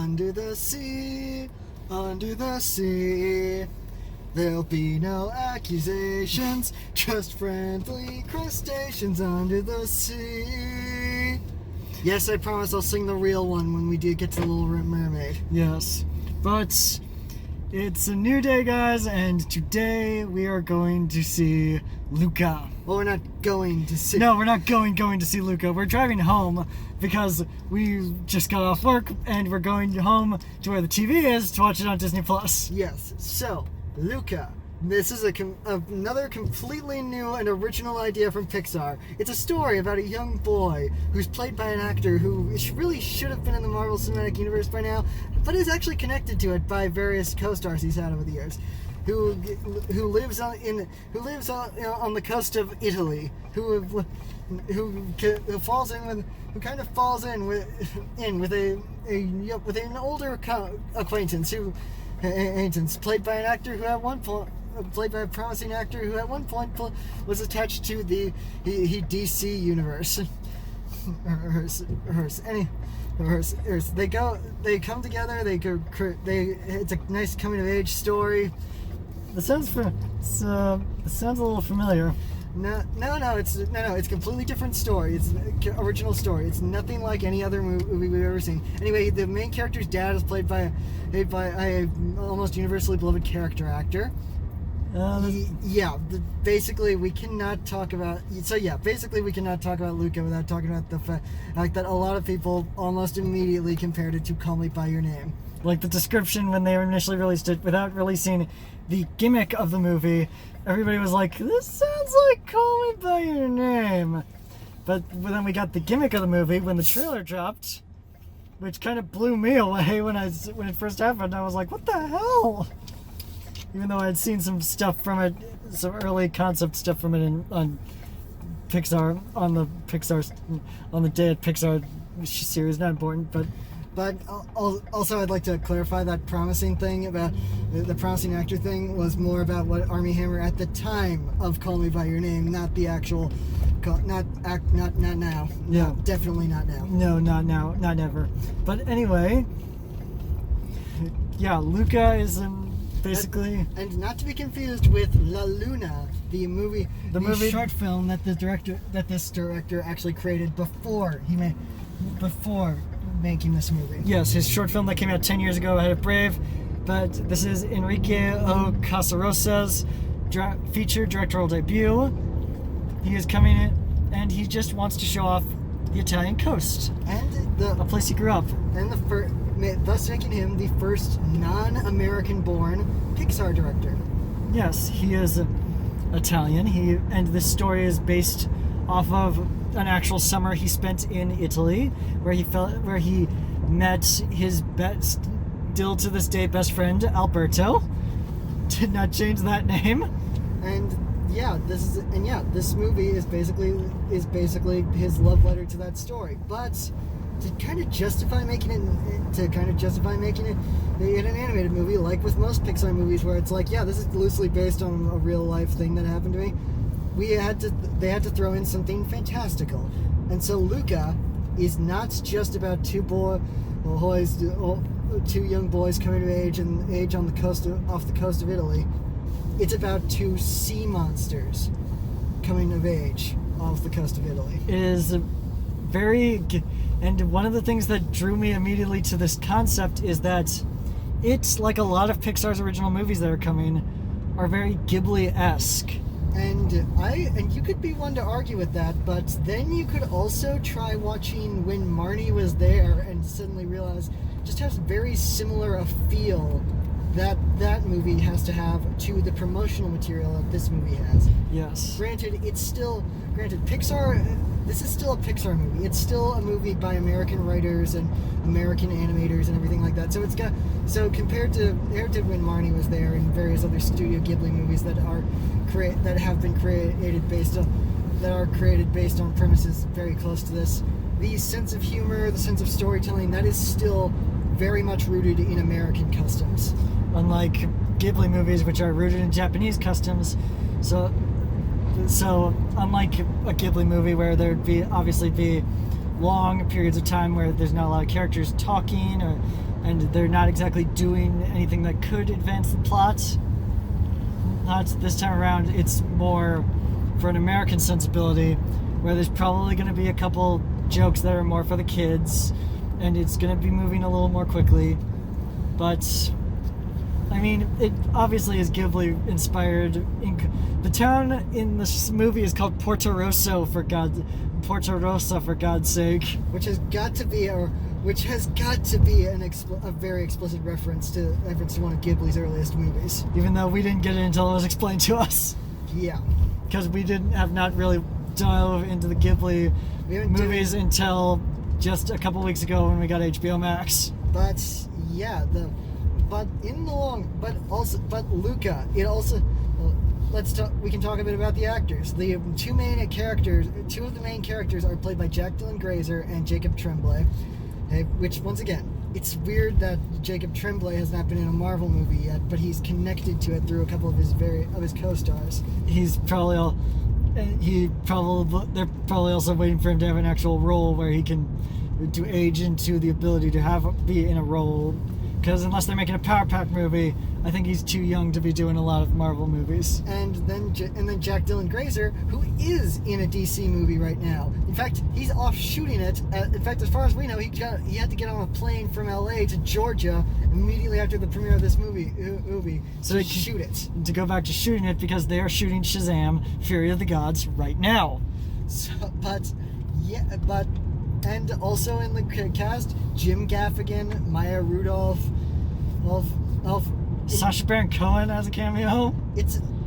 Under the sea, under the sea. There'll be no accusations, just friendly crustaceans under the sea. Yes, I promise I'll sing the real one when we do get to The Little Mermaid. Yes, but it's a new day, guys, and today we are going to see Luca. Well, we're not going to see... No, we're not going to see Luca. We're driving home because we just got off work and we're going home to where the TV is to watch it on Disney+. Yes, so, Luca. This is another completely new and original idea from Pixar. It's a story about a young boy who's played by an actor who really should have been in the Marvel Cinematic Universe by now, but is actually connected to it by various co-stars he's had over the years. Who lives on the coast of Italy, who kind of falls in with an older acquaintance played by a promising actor who at one point was attached to the DC universe. They come together. It's a nice coming of age story. It sounds a little familiar. No, it's a completely different story. It's an original story. It's nothing like any other movie we've ever seen. Anyway, the main character's dad is played by a almost universally beloved character actor. Basically we cannot talk about Luca without talking about the fact that a lot of people almost immediately compared it to Call Me By Your Name. Like the description when they initially released it, without releasing the gimmick of the movie, everybody was like, this sounds like Call Me By Your Name. But then we got the gimmick of the movie when the trailer dropped, which kind of blew me away when it first happened. I was like, what the hell? Even though I had seen some stuff from it, some early concept stuff from it on Pixar, on the day at Pixar series, not important, But also, I'd like to clarify that promising thing about the promising actor thing was more about what Armie Hammer at the time of Call Me By Your Name, not the actual, not now. Yeah, no, definitely not now. No, not now, not never. But anyway, yeah, Luca is basically, and not to be confused with La Luna, the movie short film that this director actually created before making this movie. Yes, his short film that came out 10 years ago ahead of Brave, but this is Enrique O. Casarosa's feature directorial debut. He is coming in, and he just wants to show off the Italian coast, and a place he grew up, and thus making him the first non-American-born Pixar director. Yes, he is Italian. And this story is based off of an actual summer he spent in Italy, where he met his still to this day best friend Alberto. Did not change that name. And this movie is basically his love letter to that story. But to kind of justify making it in an animated movie, like with most Pixar movies, where it's like, yeah, this is loosely based on a real life thing that happened to me. They had to throw in something fantastical, and so Luca is not just about two young boys coming of age on off the coast of Italy. It's about two sea monsters coming of age off the coast of Italy. It is and one of the things that drew me immediately to this concept is that it's like a lot of Pixar's original movies that are coming are very Ghibli-esque. And you could be one to argue with that, but then you could also try watching When Marnie Was There and suddenly realize just how very similar a feel that movie has to have to the promotional material that this movie has. Yes. Granted, Pixar, this is still a Pixar movie. It's still a movie by American writers and American animators and everything like that. So compared to When Marnie Was There and various other Studio Ghibli movies that are created based on premises very close to this, the sense of humor, the sense of storytelling, that is still very much rooted in American customs. Unlike Ghibli movies, which are rooted in Japanese customs, so unlike a Ghibli movie where there'd be long periods of time where there's not a lot of characters talking, and they're not exactly doing anything that could advance the plot. Not this time around. It's more for an American sensibility, where there's probably going to be a couple jokes that are more for the kids, and it's going to be moving a little more quickly. But I mean, it obviously is Ghibli inspired. The town in this movie is called Porto Rosso, for God's sake. Which has got to be a very explicit reference to one of Ghibli's earliest movies. Even though we didn't get it until it was explained to us. Yeah. Because we have not really dove into the Ghibli movies until just a couple weeks ago when we got HBO Max. But yeah, but Luca, it also, we can talk a bit about the actors. The two of the main characters are played by Jack Dylan Grazer and Jacob Tremblay, which, once again, it's weird that Jacob Tremblay has not been in a Marvel movie yet, but he's connected to it through a couple of his co-stars. They're probably also waiting for him to have an actual role where he can age into the ability to be in a role. Because unless they're making a Power Pack movie, I think he's too young to be doing a lot of Marvel movies. And then Jack Dylan Grazer, who is in a DC movie right now. In fact, he's off shooting it. In fact, as far as we know, he had to get on a plane from LA to Georgia immediately after the premiere of this movie to shoot it. To go back to shooting it, because they are shooting Shazam! Fury of the Gods right now. And also in the cast, Jim Gaffigan, Maya Rudolph, Sacha Baron Cohen as a cameo.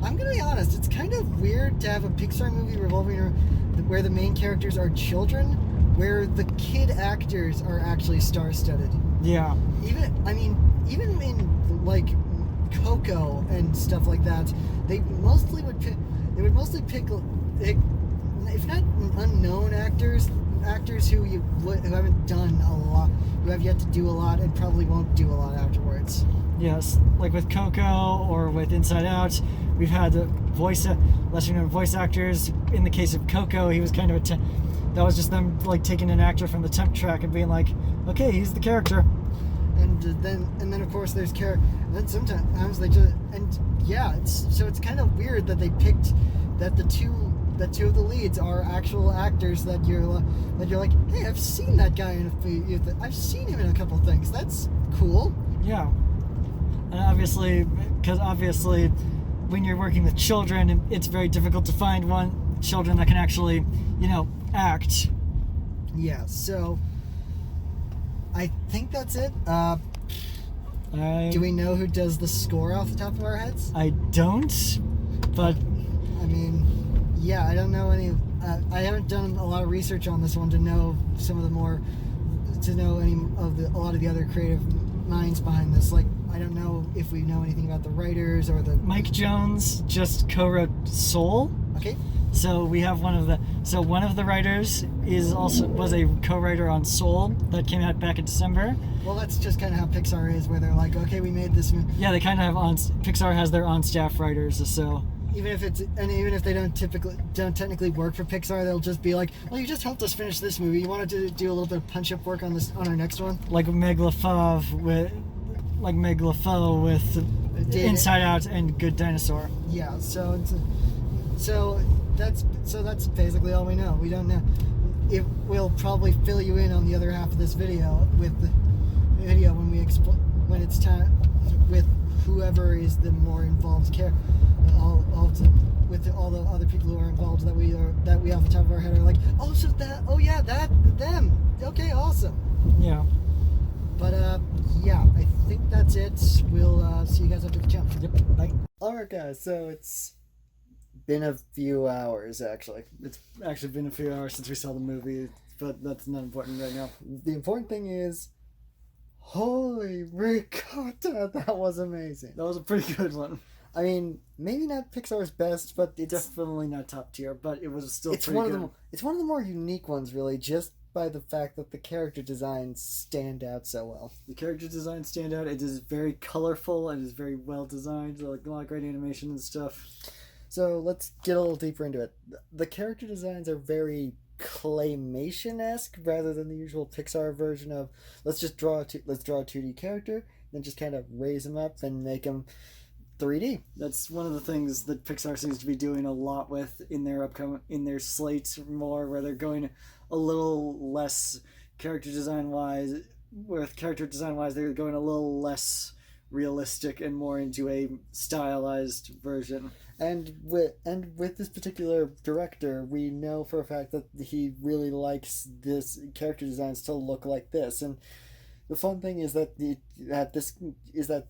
I'm gonna be honest, it's kind of weird to have a Pixar movie revolving around where the main characters are children, where the kid actors are actually star-studded. Yeah. Even in like Coco and stuff like that, they would mostly pick, if not unknown actors who haven't done a lot, who have yet to do a lot and probably won't do a lot afterwards. Yes, like with Coco or with Inside Out, we've had lesser known voice actors. In the case of Coco, he was kind of that was just them like taking an actor from the temp track and being like, okay, he's the character. And then of course there's then sometimes they just, and yeah, it's kind of weird that they picked that the two of the leads are actual actors that you're like, hey, I've seen that guy I've seen him in a couple things. That's cool. Yeah. And obviously, when you're working with children, it's very difficult to find children that can actually, act. Yeah. So I think that's it. Do we know who does the score off the top of our heads? I don't, but I mean, yeah, I don't know any. I haven't done a lot of research on this one to know a lot of the other creative minds behind this. Like, I don't know if we know anything about the writers or the. Mike Jones just co-wrote Soul. Okay. So we have one of the writers was a co-writer on Soul that came out back in December. Well, that's just kind of how Pixar is, where they're like, okay, we made this. Yeah, they kind of have Pixar has their on-staff writers, so. Even if they don't technically work for Pixar, they'll just be like, well, you just helped us finish this movie. You wanted to do a little bit of punch-up work on our next one? Like Meg LaFoe with Inside Out and Good Dinosaur. Yeah, so that's basically all we know. We don't know. We'll probably fill you in on the other half of this video with the video when it's time with whoever is the more involved character. With all the other people who are involved that we off the top of our head are like, them. Okay, awesome. Yeah. But yeah, I think that's it. We'll see you guys after the jump. Yep. Bye. Alright guys, so it's been a few hours actually. It's actually been a few hours since we saw the movie, but that's not important right now. The important thing is, holy ricotta, that was amazing. That was a pretty good one. I mean, maybe not Pixar's best, but it's definitely not top tier, but it was still it's pretty one good. It's one of the more unique ones, really, just by the fact that the character designs stand out so well. The character designs stand out. It is very colorful and is very well designed, like a lot of great animation and stuff. So let's get a little deeper into it. The character designs are very claymation-esque rather than the usual Pixar version of let's draw a 2D character, then just kind of raise them up and make them 3D. That's one of the things that Pixar seems to be doing a lot with in their slate more, where they're going a little less character design wise. With character design wise, they're going a little less realistic and more into a stylized version. And with this particular director, we know for a fact that he really likes this character designs to look like this. And the fun thing is that the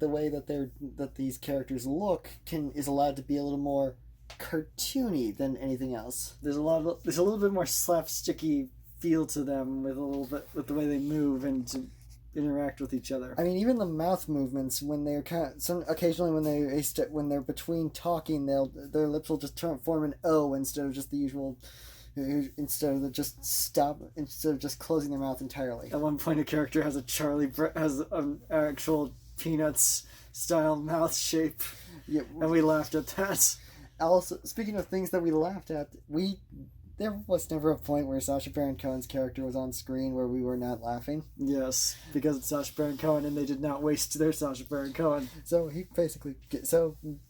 way that these characters look is allowed to be a little more cartoony than anything else. There's a little bit more slapsticky feel to them with the way they move and to interact with each other. I mean, even the mouth movements when they're occasionally when they're between talking, their lips will just form an O instead of just the usual. Instead of just closing their mouth entirely. At one point, a character has has an actual Peanuts style mouth shape, and we laughed at that. Also, speaking of things that we laughed at, there was never a point where Sacha Baron Cohen's character was on screen where we were not laughing. Yes, because it's Sacha Baron Cohen, and they did not waste their Sacha Baron Cohen. So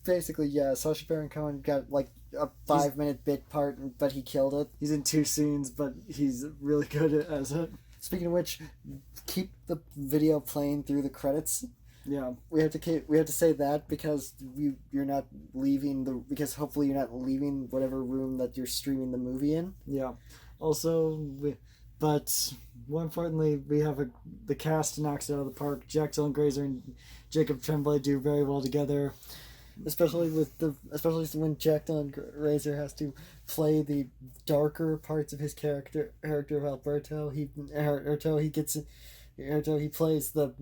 basically, yeah, Sacha Baron Cohen got like a 5-minute bit part, but he killed it. He's in 2 scenes, but he's really good as it. Speaking of which, keep the video playing through the credits. Yeah, we have to say that because you're not leaving because hopefully you're not leaving whatever room that you're streaming the movie in. Yeah. Also, but more importantly, we have the cast knocks it out of the park. Jack Dylan Grazer and Jacob Tremblay do very well together. Especially when Jack Dylan Grazer has to play the darker parts of his character of Alberto. He plays the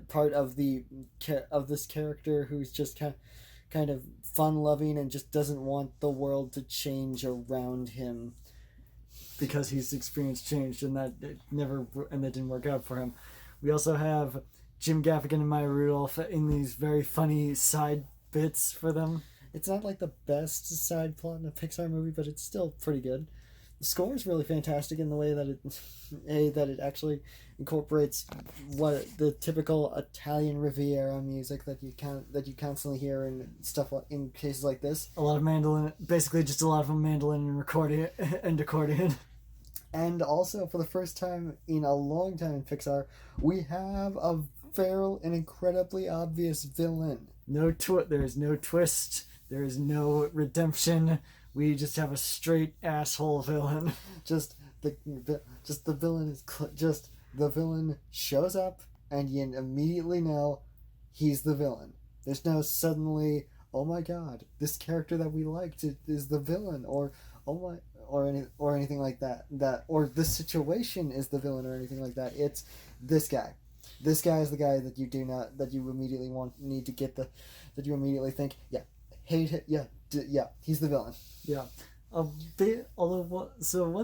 part of this character who's just kind of fun-loving and just doesn't want the world to change around him because he's experienced change and that didn't work out for him. We also have Jim Gaffigan and Maya Rudolph in these very funny side bits for them. It's not like the best side plot in a Pixar movie, but it's still pretty good. The score is really fantastic in the way that it actually incorporates the typical Italian Riviera music that you constantly hear in stuff in cases like this. A lot of mandolin, basically just a lot of mandolin and accordion. And also, for the first time in a long time in Pixar, we have a feral and incredibly obvious villain. There is no twist. There is no redemption. We just have a straight asshole villain. The villain shows up, and you immediately know he's the villain. There's no suddenly, oh my god, this character that we liked is the villain, or anything like that. Or this situation is the villain, or anything like that. It's this guy. This guy is the guy that you immediately that you immediately think, yeah, hate it, yeah, he's the villain. Yeah. One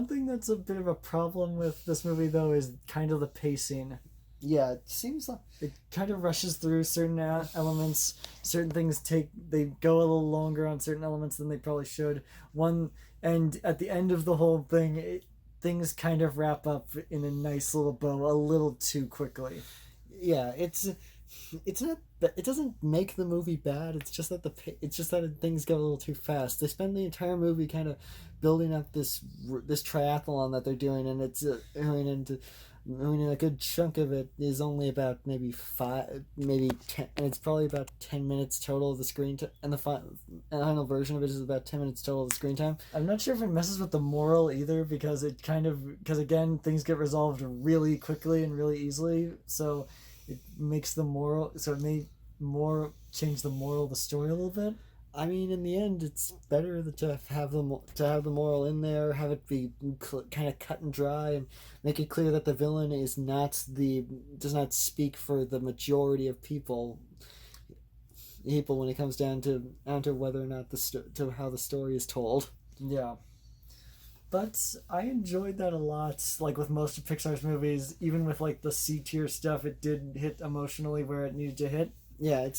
thing that's a bit of a problem with this movie, though, is kind of the pacing. Yeah, it seems like it kind of rushes through certain elements. Certain things they go a little longer on certain elements than they probably should. And at the end of the whole thing, things kind of wrap up in a nice little bow a little too quickly. Yeah, it's not. It doesn't make the movie bad. It's just that things go a little too fast. They spend the entire movie kind of building up this triathlon that they're doing, and it's a good chunk of it is only about maybe 10, and it's probably about 10 minutes total of the screen time, and the final version of it is about 10 minutes total of the screen time. I'm not sure if it messes with the moral either, because again, things get resolved really quickly and really easily, so it makes the moral, so it may change the moral of the story a little bit. I mean, in the end, it's better to have the moral in there, have it be kind of cut and dry, and make it clear that the villain does not speak for the majority of people when it comes down to whether or not to how the story is told. Yeah. But I enjoyed that a lot. Like with most of Pixar's movies, even with like the C-tier stuff, it did hit emotionally where it needed to hit. Yeah,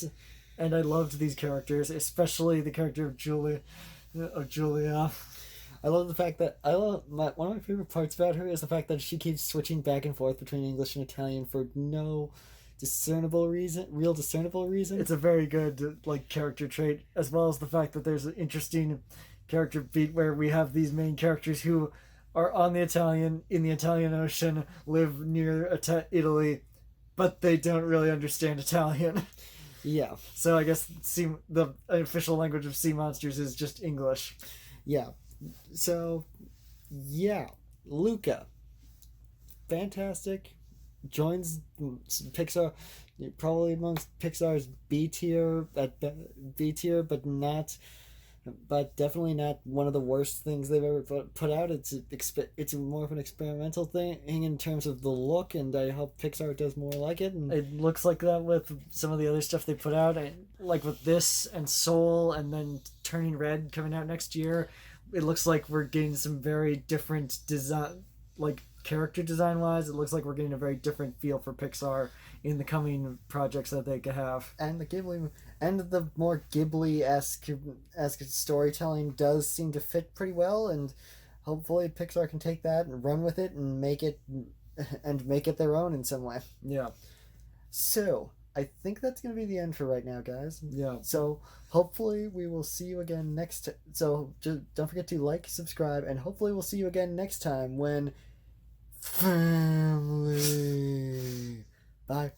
and I loved these characters, especially the character of Julia. I love the fact that one of my favorite parts about her is the fact that she keeps switching back and forth between English and Italian for no real discernible reason. It's a very good like character trait, as well as the fact that there's an interesting character beat where we have these main characters who are on the Italian Ocean, live near Italy, but they don't really understand Italian. Yeah. So I guess the official language of sea monsters is just English. Yeah. So, yeah, Luca, fantastic. Joins Pixar, probably amongst Pixar's B tier, but definitely not one of the worst things they've ever put out. It's more of an experimental thing in terms of the look, and I hope Pixar does more like it. And it looks like that with some of the other stuff they put out, like with this and Soul, and then Turning Red coming out next year. It looks like we're getting some very different design, like character design wise. It looks like we're getting a very different feel for Pixar in the coming projects that they could have. And the more Ghibli-esque storytelling does seem to fit pretty well, and hopefully Pixar can take that and run with it and make it their own in some way. Yeah. So I think that's going to be the end for right now, guys. Yeah. So hopefully we will see you again next. So just don't forget to like, subscribe, and hopefully we'll see you again next time when family. Bye.